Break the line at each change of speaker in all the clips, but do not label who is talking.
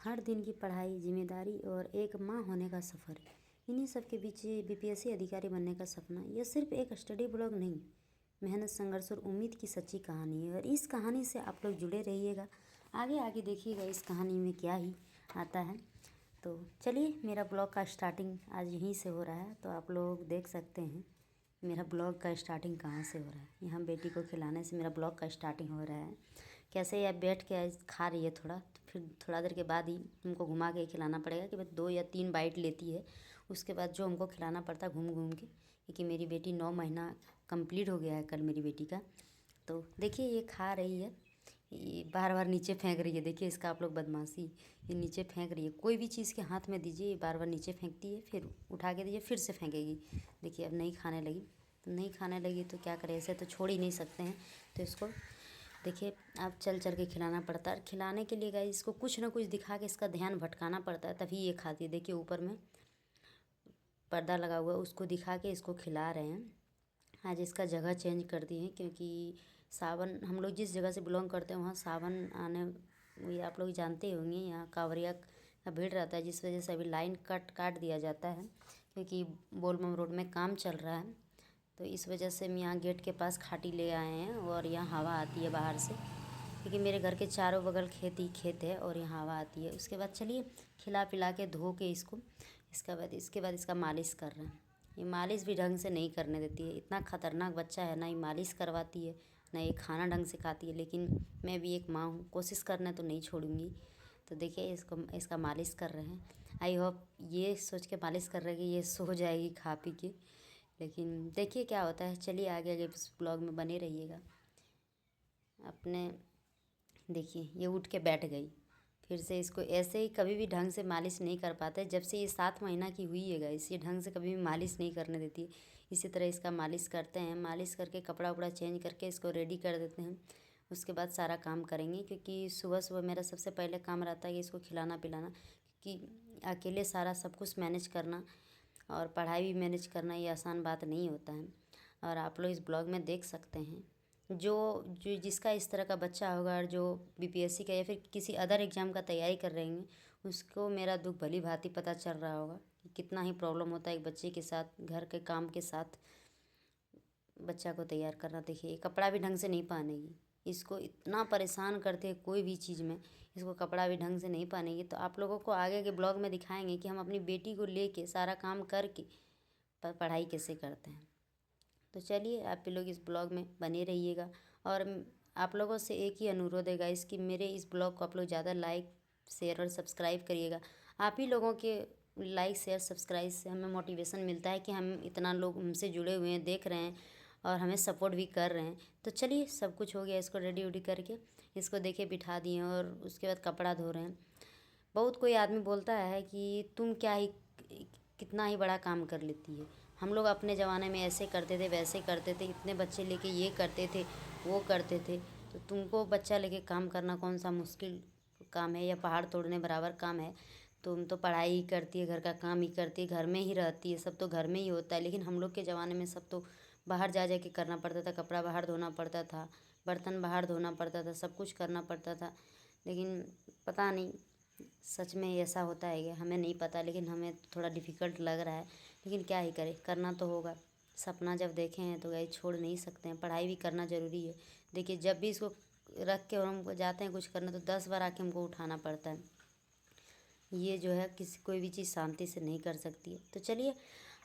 हर दिन की पढ़ाई, जिम्मेदारी और एक माँ होने का सफ़र, इन्हीं सब के बीच बीपीएससी अधिकारी बनने का सपना, यह सिर्फ एक स्टडी ब्लॉग नहीं, मेहनत, संघर्ष और उम्मीद की सच्ची कहानी है। और इस कहानी से आप लोग जुड़े रहिएगा, आगे आगे देखिएगा इस कहानी में क्या ही आता है। तो चलिए, मेरा ब्लॉग का स्टार्टिंग आज यहीं से हो रहा है। तो आप लोग देख सकते हैं मेरा ब्लॉग का स्टार्टिंग कहाँ से हो रहा है। यहाँ बेटी को खिलाने से मेरा ब्लॉग का स्टार्टिंग हो रहा है। कैसे यह बैठ के खा रही है थोड़ा, तो फिर थोड़ा देर के बाद ही हमको घुमा के खिलाना पड़ेगा कि बस 2 या 3 बाइट लेती है। उसके बाद जो हमको खिलाना पड़ता है घूम घूम के, क्योंकि मेरी बेटी 9 महीना कंप्लीट हो गया है कल मेरी बेटी का। तो देखिए ये खा रही है, ये बार बार नीचे फेंक रही है। देखिए इसका आप लोग बदमाशी, ये नीचे फेंक रही है। कोई भी चीज़ के हाथ में दीजिए ये बार बार नीचे फेंकती है, फिर उठा के दीजिए फिर से फेंकेगी। देखिए अब नहीं खाने लगी, तो नहीं खाने लगी तो क्या करें, ऐसे तो छोड़ ही नहीं सकते हैं। तो इसको देखिए अब चल चल के खिलाना पड़ता है। खिलाने के लिए गाइस इसको कुछ ना कुछ दिखा के इसका ध्यान भटकाना पड़ता है, तभी ये खाती है। देखिए ऊपर में पर्दा लगा हुआ है, उसको दिखा के इसको खिला रहे हैं। आज इसका जगह चेंज कर दी है, क्योंकि सावन, हम लोग जिस जगह से बिलोंग करते हैं वहाँ सावन आने, ये आप लोग जानते ही होंगे, यहाँ कांवरिया का भीड़ रहता है, जिस वजह से अभी लाइन काट दिया जाता है, क्योंकि बोलबम रोड में काम चल रहा है। तो इस वजह से हम यहाँ गेट के पास खाटी ले आए हैं और यहाँ हवा आती है बाहर से, क्योंकि मेरे घर के चारों बगल खेत ही खेत है और यहाँ हवा आती है। उसके बाद चलिए खिला पिला के धो के इसको, इसके बाद इसका मालिश कर रहे हैं। ये मालिश भी ढंग से नहीं करने देती है। इतना ख़तरनाक बच्चा है, ना ही मालिश करवाती है ना ये खाना ढंग से खाती है। लेकिन मैं भी एक माँ हूँ, कोशिश करना तो नहीं छोड़ूंगी। तो देखिए इसका मालिश कर रहे हैं। आई होप ये सोच के मालिश कर रहे हैं कि ये सो जाएगी खा पी के, लेकिन देखिए क्या होता है। चलिए आगे आगे इस ब्लॉग में बने रहिएगा अपने। देखिए ये उठ के बैठ गई फिर से। इसको ऐसे ही कभी भी ढंग से मालिश नहीं कर पाते। जब से ये 7 महीना की हुई है गाइस, ये ढंग से कभी भी मालिश नहीं करने देती है। इसी तरह इसका मालिश करते हैं, मालिश करके कपड़ा उपड़ा चेंज करके इसको रेडी कर देते हैं। उसके बाद सारा काम करेंगे, क्योंकि सुबह सुबह मेरा सबसे पहले काम रहता है कि इसको खिलाना पिलाना, क्योंकि अकेले सारा सब कुछ मैनेज करना और पढ़ाई भी मैनेज करना ये आसान बात नहीं होता है। और आप लोग इस ब्लॉग में देख सकते हैं जो जो जिसका इस तरह का बच्चा होगा और जो बीपीएससी का या फिर किसी अदर एग्ज़ाम का तैयारी कर रहे हैं, उसको मेरा दुख भली भांति पता चल रहा होगा कि कितना ही प्रॉब्लम होता है एक बच्चे के साथ, घर के काम के साथ बच्चा को तैयार करना। देखिए कपड़ा भी ढंग से नहीं पहनेगी, इसको इतना परेशान करते हैं कोई भी चीज़ में, इसको कपड़ा भी ढंग से नहीं पहनेगी। तो आप लोगों को आगे के ब्लॉग में दिखाएंगे कि हम अपनी बेटी को लेके सारा काम करके पढ़ाई कैसे करते हैं। तो चलिए आप लोग इस ब्लॉग में बने रहिएगा। और आप लोगों से एक ही अनुरोध है गाइस कि मेरे इस ब्लॉग को आप लोग ज़्यादा लाइक शेयर और सब्सक्राइब करिएगा। आप ही लोगों के लाइक शेयर सब्सक्राइब से हमें मोटिवेशन मिलता है कि हम इतना लोग हमसे जुड़े हुए हैं, देख रहे हैं और हमें सपोर्ट भी कर रहे हैं। तो चलिए सब कुछ हो गया, इसको रेडी उडी करके इसको देखिए बिठा दिए और उसके बाद कपड़ा धो रहे हैं। बहुत कोई आदमी बोलता है कि तुम क्या ही कितना ही बड़ा काम कर लेती है, हम लोग अपने ज़माने में ऐसे करते थे वैसे करते थे, इतने बच्चे लेके ये करते थे वो करते थे, तो तुमको बच्चा लेके काम करना कौन सा मुश्किल काम है या पहाड़ तोड़ने बराबर काम है। तुम तो पढ़ाई ही करती है, घर का काम ही करती है, घर में ही रहती है, सब तो घर में ही होता है। लेकिन हम लोग के ज़माने में सब तो बाहर जा के करना पड़ता था, कपड़ा बाहर धोना पड़ता था, बर्तन बाहर धोना पड़ता था, सब कुछ करना पड़ता था। लेकिन पता नहीं सच में ऐसा होता है क्या, हमें नहीं पता, लेकिन हमें थोड़ा डिफ़िकल्ट लग रहा है। लेकिन क्या ही करें, करना तो होगा। सपना जब देखे हैं तो गाइस छोड़ नहीं सकते हैं, पढ़ाई भी करना ज़रूरी है। देखिए जब भी इसको रख के और हम जाते हैं कुछ करने, तो 10 बार आके हमको उठाना पड़ता है। ये जो है किसी कोई भी चीज़ शांति से नहीं कर सकती है। तो चलिए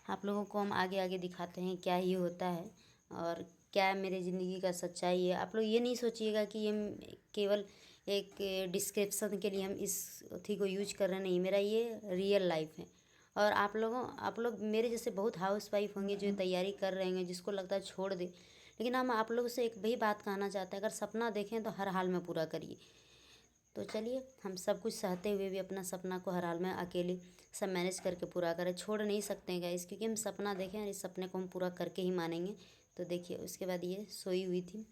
आप लोगों को हम आगे आगे दिखाते हैं क्या ही होता है और क्या मेरी ज़िंदगी का सच्चाई है। आप लोग ये नहीं सोचिएगा कि ये केवल एक डिस्क्रिप्शन के लिए हम इस थी को यूज कर रहे हैं, नहीं, मेरा ये रियल लाइफ है। और आप लोग मेरे जैसे बहुत हाउस वाइफ होंगे जो तैयारी कर रहे हैं, जिसको लगता है छोड़ दे, लेकिन हम आप लोगों से एक वही बात कहना चाहते हैं, अगर सपना देखें तो हर हाल में पूरा करिए। तो चलिए हम सब कुछ सहते हुए भी अपना सपना को हर हाल में अकेले सब मैनेज करके पूरा करें, छोड़ नहीं सकते हैं गाइस, क्योंकि हम सपना देखें और इस सपने को हम पूरा करके ही मानेंगे। तो देखिए उसके बाद ये सोई हुई थी,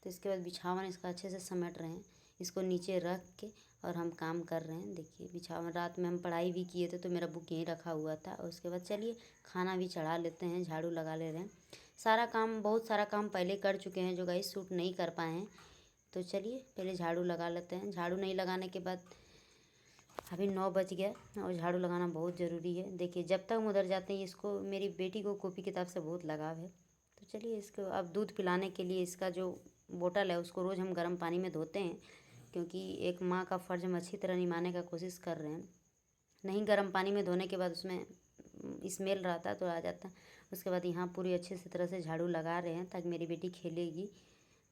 तो इसके बाद बिछावन इसका अच्छे से समेट रहे हैं, इसको नीचे रख के और हम काम कर रहे हैं। देखिए बिछावन, रात में हम पढ़ाई भी किए थे तो मेरा बुक यहीं रखा हुआ था। और उसके बाद चलिए खाना भी चढ़ा लेते हैं, झाड़ू लगा ले रहे हैं। सारा काम, बहुत सारा काम पहले कर चुके हैं जो गाइस शूट नहीं कर पाए हैं। तो चलिए पहले झाड़ू लगा लेते हैं। झाड़ू नहीं लगाने के बाद अभी 9 बज गया और झाड़ू लगाना बहुत ज़रूरी है। देखिए जब तक हम उधर जाते हैं, इसको, मेरी बेटी को कॉपी किताब से बहुत लगाव है। तो चलिए इसको अब दूध पिलाने के लिए इसका जो बोतल है उसको रोज़ हम गर्म पानी में धोते हैं, क्योंकि एक माँ का फ़र्ज़ हम अच्छी तरह निभाने का कोशिश कर रहे हैं। नहीं, गर्म पानी में धोने के बाद उसमें स्मेल रहता तो आ जाता। उसके बाद यहाँ पूरी अच्छे से तरह से झाड़ू लगा रहे हैं ताकि मेरी बेटी खेलेगी,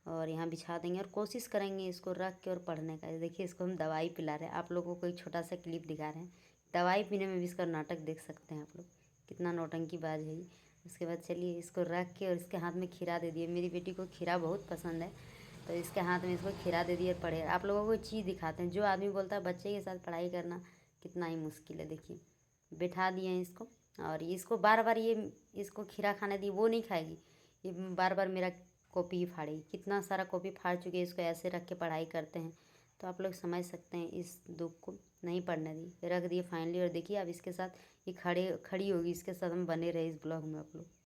और यहाँ बिछा देंगे और कोशिश करेंगे इसको रख के और पढ़ने का। देखिए इसको हम दवाई पिला रहे हैं, आप लोगों को एक छोटा सा क्लिप दिखा रहे हैं। दवाई पीने में भी इसका नाटक देख सकते हैं आप लोग, कितना नौटंकीबाज है ये। उसके बाद चलिए इसको रख के और इसके हाथ में खीरा दे दिए। मेरी बेटी को खीरा बहुत पसंद है, तो इसके हाथ में इसको खीरा दे दिए और पढ़े। आप लोगों को चीज़ दिखाते हैं, जो आदमी बोलता है बच्चे के साथ पढ़ाई करना कितना ही मुश्किल है। देखिए बिठा दिए हैं इसको, और इसको बार बार ये इसको खीरा खाने दी, वो नहीं खाएगी, ये बार बार मेरा कॉपी ही फाड़ेगी। कितना सारा कॉपी फाड़ चुके हैं, इसको ऐसे रख के पढ़ाई करते हैं। तो आप लोग समझ सकते हैं इस दुख को। नहीं पढ़ने दी, रख दिए फाइनली। और देखिए अब इसके साथ ये खड़ी होगी, इसके साथ हम बने रहे इस ब्लॉग में आप लोग।